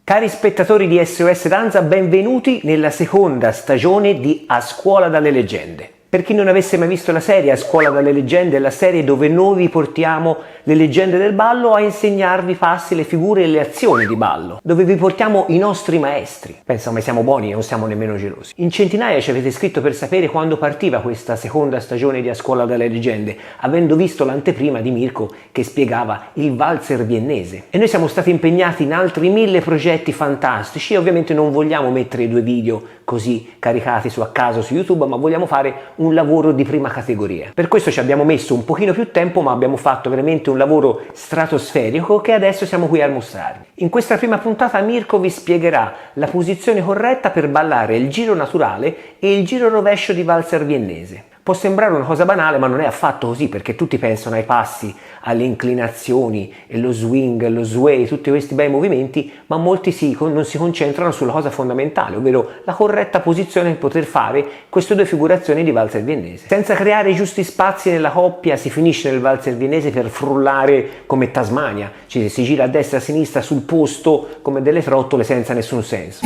Cari spettatori di SOS Danza, benvenuti nella seconda stagione di A Scuola dalle Leggende. Per chi non avesse mai visto la serie, A Scuola dalle Leggende è la serie dove noi vi portiamo le leggende del ballo a insegnarvi i passi, le figure e le azioni di ballo, dove vi portiamo i nostri maestri. Pensa, ma siamo buoni e non siamo nemmeno gelosi. In centinaia ci avete scritto per sapere quando partiva questa seconda stagione di A Scuola dalle Leggende, avendo visto l'anteprima di Mirko che spiegava il valzer viennese. E noi siamo stati impegnati in altri 1000 progetti fantastici e ovviamente non vogliamo mettere 2 video così caricati su a caso su YouTube, ma vogliamo fare un lavoro di prima categoria. Per questo ci abbiamo messo un pochino più tempo, ma abbiamo fatto veramente un lavoro stratosferico che adesso siamo qui a mostrarvi. In questa prima puntata Mirko vi spiegherà la posizione corretta per ballare il giro naturale e il giro rovescio di valzer viennese. Può sembrare una cosa banale, ma non è affatto così, perché tutti pensano ai passi, alle inclinazioni, e lo swing, lo sway, tutti questi bei movimenti, ma molti non si concentrano sulla cosa fondamentale, ovvero la corretta posizione per poter fare queste 2 figurazioni di valzer viennese. Senza creare i giusti spazi nella coppia si finisce nel valzer viennese per frullare come Tasmania, cioè si gira a destra e a sinistra sul posto come delle trottole senza nessun senso.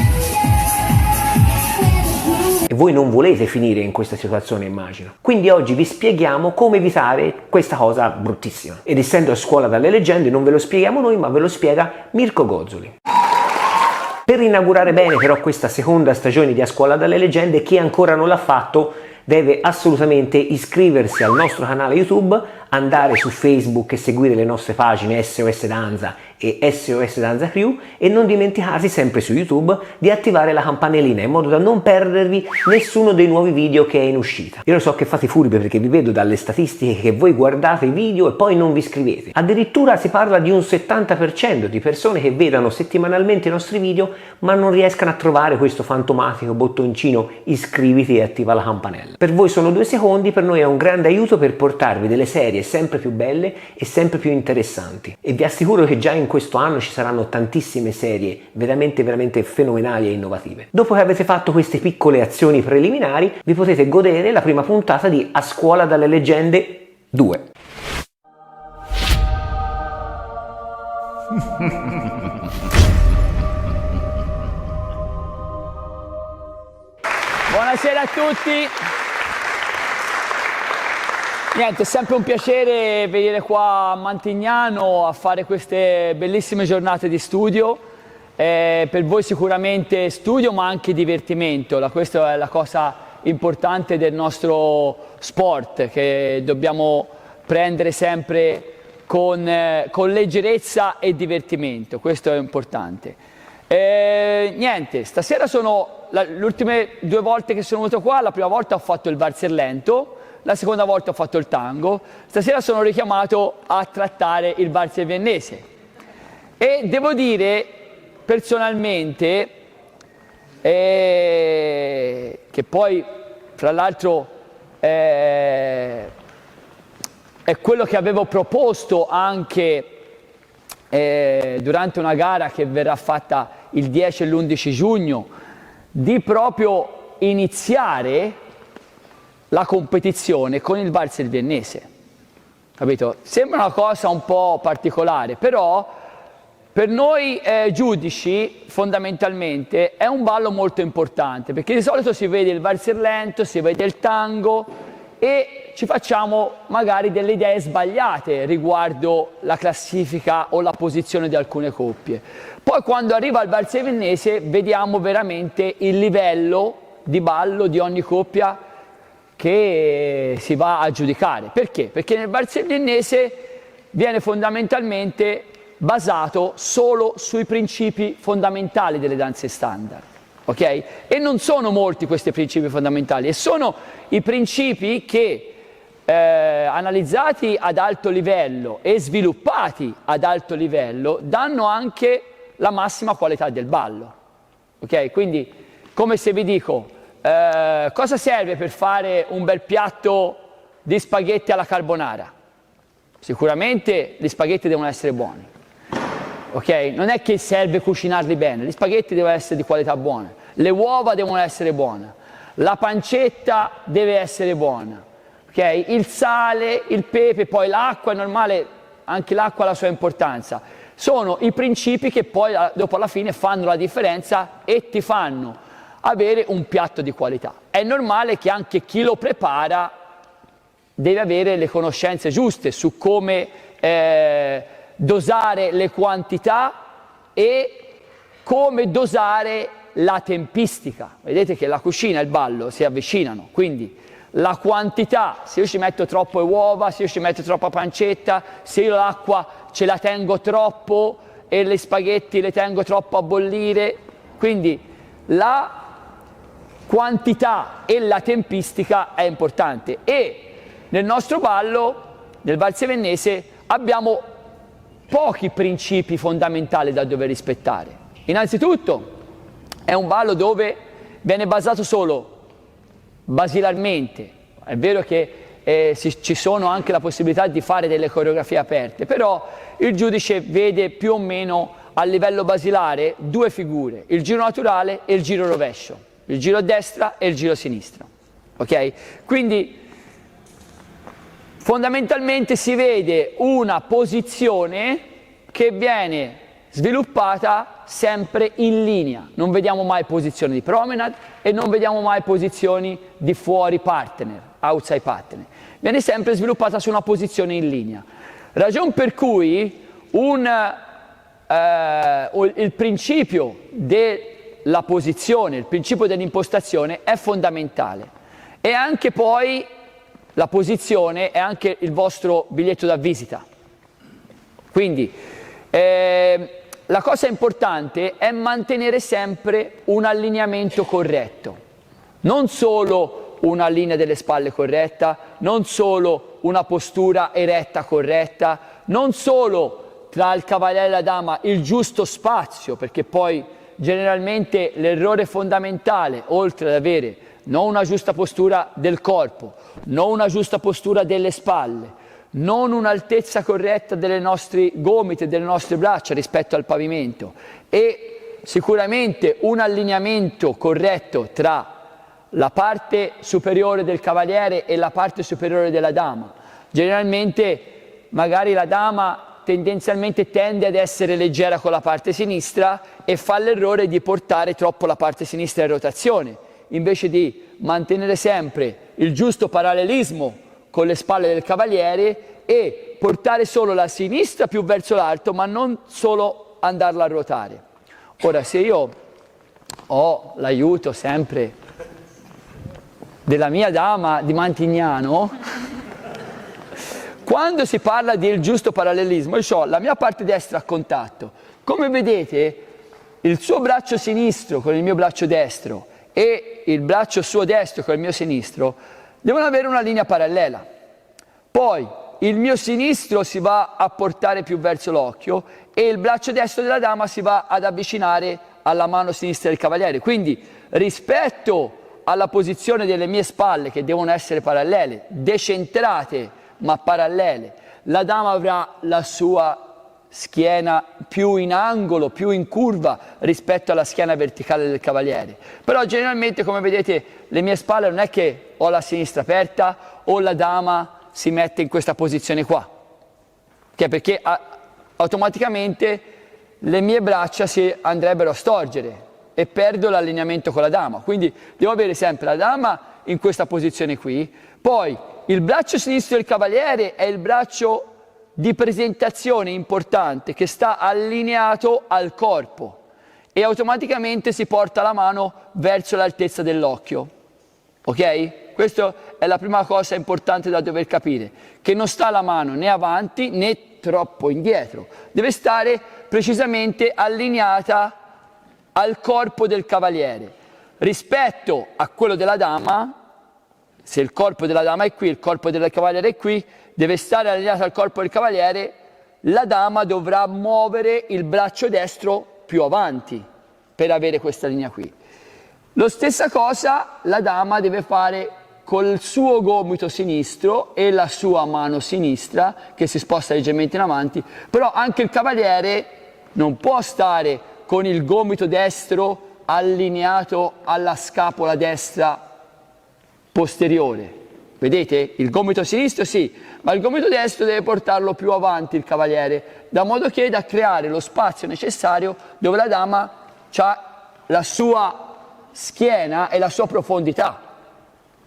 E voi non volete finire in questa situazione, immagino. Quindi oggi vi spieghiamo come evitare questa cosa bruttissima. Ed essendo A Scuola dalle Leggende non ve lo spieghiamo noi, ma ve lo spiega Mirko Gozzoli. Per inaugurare bene però questa seconda stagione di A Scuola dalle Leggende, chi ancora non l'ha fatto deve assolutamente iscriversi al nostro canale YouTube, andare su Facebook e seguire le nostre pagine SOS Danza e SOS Danza Crew e non dimenticarsi sempre su YouTube di attivare la campanellina in modo da non perdervi nessuno dei nuovi video che è in uscita. Io lo so che fate furbi perché vi vedo dalle statistiche che voi guardate i video e poi non vi iscrivete. Addirittura si parla di un 70% di persone che vedano settimanalmente i nostri video ma non riescano a trovare questo fantomatico bottoncino iscriviti e attiva la campanella. Per voi sono 2 secondi, per noi è un grande aiuto per portarvi delle serie sempre più belle e sempre più interessanti. E vi assicuro che già in questo anno ci saranno tantissime serie veramente fenomenali e innovative. Dopo che avete fatto queste piccole azioni preliminari, vi potete godere la prima puntata di A Scuola dalle Leggende 2. Buonasera a tutti. Niente, è sempre un piacere venire qua a Mantignano a fare queste bellissime giornate di studio. Per voi sicuramente studio ma anche divertimento. Questa è la cosa importante del nostro sport, che dobbiamo prendere sempre con leggerezza e divertimento. Questo è importante. Niente, stasera sono le ultime 2 volte che sono venuto qua. La prima volta ho fatto il valzer lento, la seconda volta ho fatto il tango, stasera sono richiamato a trattare il valzer viennese. E devo dire personalmente che poi fra l'altro è quello che avevo proposto anche durante una gara che verrà fatta il 10 e l'11 giugno, di proprio iniziare la competizione con il valzer viennese, capito? Sembra una cosa un po' particolare, però per noi giudici fondamentalmente è un ballo molto importante, perché di solito si vede il valzer lento, si vede il tango e ci facciamo magari delle idee sbagliate riguardo la classifica o la posizione di alcune coppie. Poi quando arriva il valzer viennese vediamo veramente il livello di ballo di ogni coppia che si va a giudicare. Perché? Perché nel valzer viennese viene fondamentalmente basato solo sui principi fondamentali delle danze standard, ok? E non sono molti questi principi fondamentali, e sono i principi che analizzati ad alto livello e sviluppati ad alto livello danno anche la massima qualità del ballo, ok? Quindi, come se vi dico, cosa serve per fare un bel piatto di spaghetti alla carbonara? Sicuramente gli spaghetti devono essere buoni, ok? Non è che serve cucinarli bene, gli spaghetti devono essere di qualità buona, le uova devono essere buone, la pancetta deve essere buona, ok? Il sale, il pepe, poi l'acqua è normale, anche l'acqua ha la sua importanza. Sono i principi che poi dopo alla fine fanno la differenza e ti fanno avere un piatto di qualità. È normale che anche chi lo prepara deve avere le conoscenze giuste su come dosare le quantità e come dosare la tempistica. Vedete che la cucina e il ballo si avvicinano, quindi la quantità, se io ci metto troppe uova, se io ci metto troppa pancetta, se io l'acqua ce la tengo troppo e gli spaghetti le tengo troppo a bollire, quindi la quantità e la tempistica è importante. E nel nostro ballo, nel valse vennese, abbiamo pochi principi fondamentali da dover rispettare. Innanzitutto è un ballo dove viene basato solo basilarmente. È vero che ci sono anche la possibilità di fare delle coreografie aperte, però il giudice vede più o meno a livello basilare due figure, il giro naturale e il giro rovescio, il giro a destra e il giro a sinistra. Ok? Quindi fondamentalmente si vede una posizione che viene sviluppata sempre in linea, non vediamo mai posizioni di promenade e non vediamo mai posizioni di fuori partner, outside partner, viene sempre sviluppata su una posizione in linea, ragion per cui il principio della posizione, il principio dell'impostazione è fondamentale e anche poi la posizione è anche il vostro biglietto da visita. Quindi la cosa importante è mantenere sempre un allineamento corretto, non solo una linea delle spalle corretta, non solo una postura eretta corretta, non solo tra il cavaliere e la dama il giusto spazio, perché poi generalmente l'errore fondamentale, oltre ad avere non una giusta postura del corpo, non una giusta postura delle spalle, non un'altezza corretta delle nostre gomiti e delle nostre braccia rispetto al pavimento e sicuramente un allineamento corretto tra la parte superiore del cavaliere e la parte superiore della dama. Generalmente magari la dama tendenzialmente tende ad essere leggera con la parte sinistra e fa l'errore di portare troppo la parte sinistra in rotazione, invece di mantenere sempre il giusto parallelismo con le spalle del cavaliere e portare solo la sinistra più verso l'alto, ma non solo andarla a ruotare. Ora, se io ho l'aiuto sempre della mia dama di Mantignano, quando si parla del giusto parallelismo, io ho la mia parte destra a contatto. Come vedete, il suo braccio sinistro con il mio braccio destro e il braccio suo destro con il mio sinistro devono avere una linea parallela. Poi il mio sinistro si va a portare più verso l'occhio e il braccio destro della dama si va ad avvicinare alla mano sinistra del cavaliere. Quindi rispetto alla posizione delle mie spalle, che devono essere parallele, decentrate ma parallele, la dama avrà la sua schiena più in angolo, più in curva rispetto alla schiena verticale del cavaliere. Però generalmente, come vedete, le mie spalle non è che ho la sinistra aperta o la dama si mette in questa posizione qua, che è perché automaticamente le mie braccia si andrebbero a storgere e perdo l'allineamento con la dama. Quindi devo avere sempre la dama in questa posizione qui, poi il braccio sinistro del cavaliere è il braccio di presentazione importante che sta allineato al corpo e automaticamente si porta la mano verso l'altezza dell'occhio. Ok? Questa è la prima cosa importante da dover capire, che non sta la mano né avanti né troppo indietro, deve stare precisamente allineata al corpo del cavaliere. Rispetto a quello della dama, se il corpo della dama è qui, il corpo del cavaliere è qui, deve stare allineato al corpo del cavaliere, la dama dovrà muovere il braccio destro più avanti per avere questa linea qui. Lo stessa cosa la dama deve fare col suo gomito sinistro e la sua mano sinistra che si sposta leggermente in avanti, però anche il cavaliere non può stare con il gomito destro allineato alla scapola destra posteriore, Vedete? Il gomito sinistro sì, ma il gomito destro deve portarlo più avanti il cavaliere, da modo che da creare lo spazio necessario dove la dama ha la sua schiena e la sua profondità.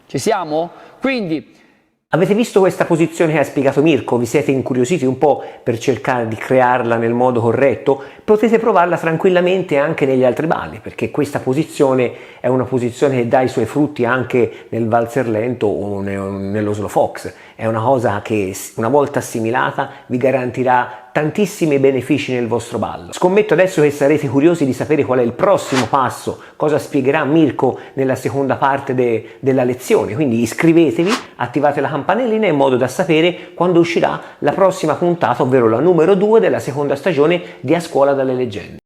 Ci siamo? Quindi avete visto questa posizione che ha spiegato Mirko? Vi siete incuriositi un po' per cercare di crearla nel modo corretto? Potete provarla tranquillamente anche negli altri balli, perché questa posizione è una posizione che dà i suoi frutti anche nel valzer lento o nello slow fox. È una cosa che una volta assimilata vi garantirà tantissimi benefici nel vostro ballo. Scommetto adesso che sarete curiosi di sapere qual è il prossimo passo, cosa spiegherà Mirko nella seconda parte della lezione, quindi iscrivetevi, attivate la campanellina in modo da sapere quando uscirà la prossima puntata, ovvero la numero 2 della seconda stagione di A Scuola dalle Leggende.